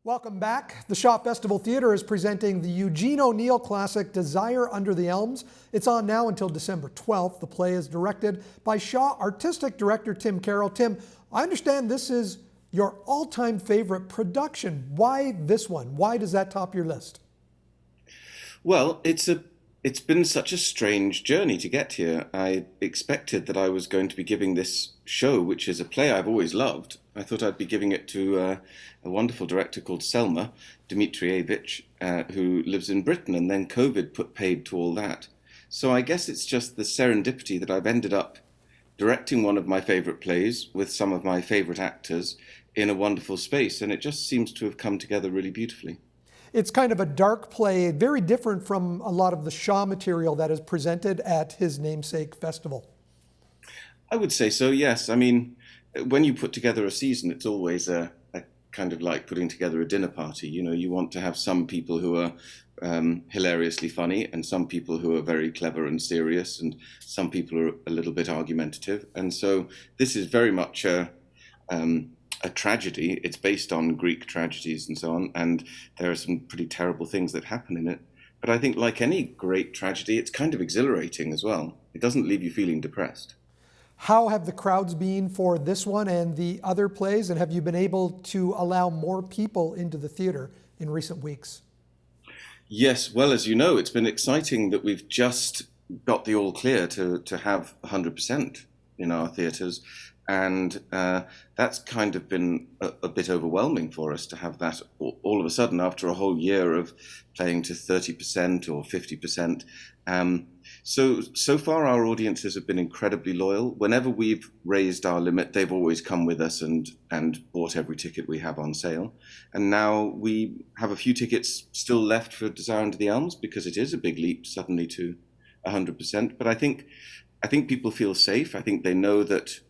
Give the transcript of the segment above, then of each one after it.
Welcome back. The Shaw Festival Theatre is presenting the Eugene O'Neill classic Desire Under the Elms. It's on now until December 12th. The play is directed by Shaw Artistic Director Tim Carroll. Tim, I understand this is your all-time favorite production. Why this one? Why does that top your list? Well, it's been such a strange journey to get here. I expected that I was going to be giving this show, which is a play I've always loved. I thought I'd be giving it to a wonderful director called Selma Dmitrievich, who lives in Britain, and then COVID put paid to all that. So I guess it's just the serendipity that I've ended up directing one of my favorite plays with some of my favorite actors in a wonderful space, and it just seems to have come together really beautifully. It's kind of a dark play, very different from a lot of the Shaw material that is presented at his namesake festival. I would say so, yes. I mean, when you put together a season, it's always a kind of like putting together a dinner party. You know, you want to have some people who are hilariously funny and some people who are very clever and serious and some people are a little bit argumentative. And so this is very much a tragedy. It's based on Greek tragedies and so on, and there are some pretty terrible things that happen in it. But I think like any great tragedy, it's kind of exhilarating as well. It doesn't leave you feeling depressed. How have the crowds been for this one and the other plays, and have you been able to allow more people into the theatre in recent weeks? Yes, well, as you know, it's been exciting that we've just got the all clear to have 100% in our theatres. And that's kind of been a bit overwhelming for us to have that all of a sudden after a whole year of playing to 30% or 50%. So far our audiences have been incredibly loyal. Whenever we've raised our limit, they've always come with us and bought every ticket we have on sale. And now we have a few tickets still left for Desire Under the Elms because it is a big leap suddenly to 100%. But I think people feel safe. I think they know that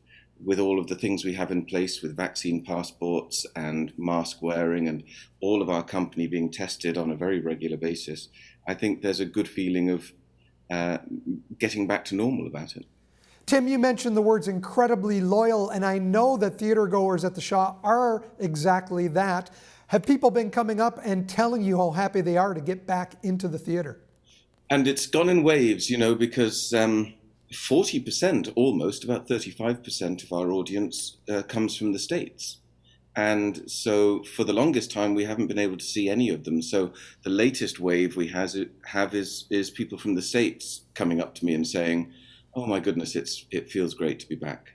with all of the things we have in place with vaccine passports and mask wearing and all of our company being tested on a very regular basis, I think there's a good feeling of getting back to normal about it. Tim, you mentioned the words incredibly loyal, and I know that theatre goers at the Shaw are exactly that. Have people been coming up and telling you how happy they are to get back into the theatre? And it's gone in waves, you know, because 40%, almost, about 35% of our audience comes from the States. And so for the longest time, we haven't been able to see any of them. So the latest wave we have is people from the States coming up to me and saying, oh my goodness, it feels great to be back.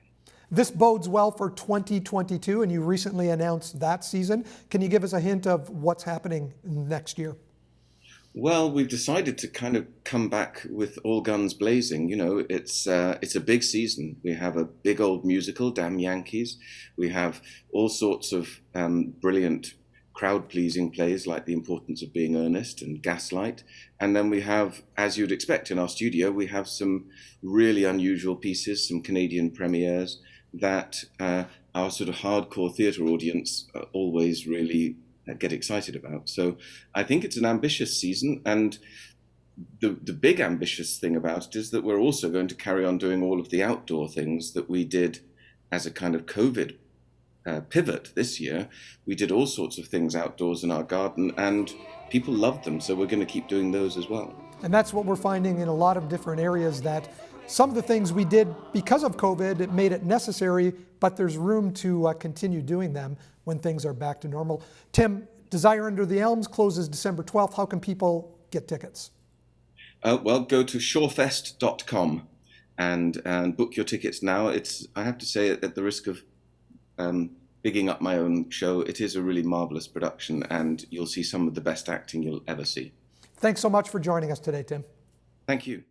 This bodes well for 2022, and you recently announced that season. Can you give us a hint of what's happening next year? Well, we've decided to kind of come back with all guns blazing. You know, it's a big season. We have a big old musical, Damn Yankees. We have all sorts of brilliant crowd-pleasing plays like The Importance of Being Earnest and Gaslight. And then we have, as you'd expect in our studio, we have some really unusual pieces, some Canadian premieres that our sort of hardcore theatre audience always really get excited about. So I think it's an ambitious season, and the big ambitious thing about it is that we're also going to carry on doing all of the outdoor things that we did as a kind of COVID pivot this year. We did all sorts of things outdoors in our garden and people loved them, so we're going to keep doing those as well. And that's what we're finding in a lot of different areas, that some of the things we did because of COVID, it made it necessary, but there's room to continue doing them when things are back to normal. Tim, Desire Under the Elms closes December 12th. How can people get tickets? Well, go to shawfest.com and book your tickets now. I have to say, at the risk of bigging up my own show, it is a really marvelous production, and you'll see some of the best acting you'll ever see. Thanks so much for joining us today, Tim. Thank you.